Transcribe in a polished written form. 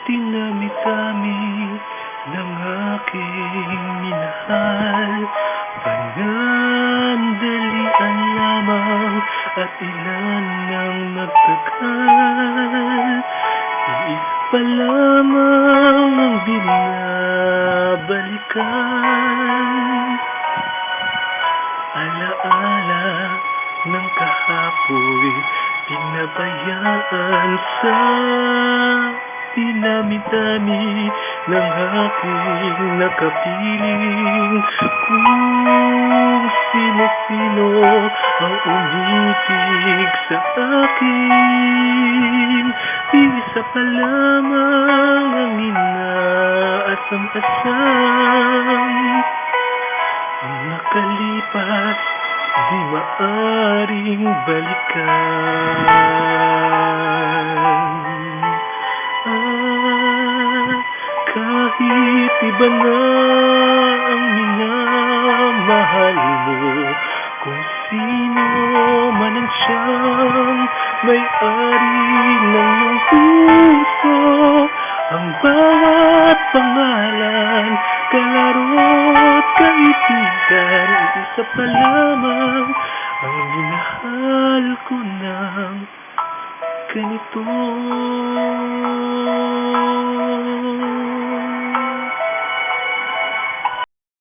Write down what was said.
Dinami-dami ng aking minahal, panandalian lamang at ilan ang nagtagal. Iisa pa lamang ang binabalikan, alaala ng kahapoy, pinabayaan sa dinami-dami ng aking nakapiling. Kung sino-sino ang umibig sa akin, isa pa lamang ang inaasam-asam. Nakalipas, di maaring balikan. Kahit iba na ang minamahal mo, kung sino man ang siyang may-ari ng iyong puso, ang bawat pangalan, kalaro't kaibigan, isa pa lamang ang minahal ko ng ganito.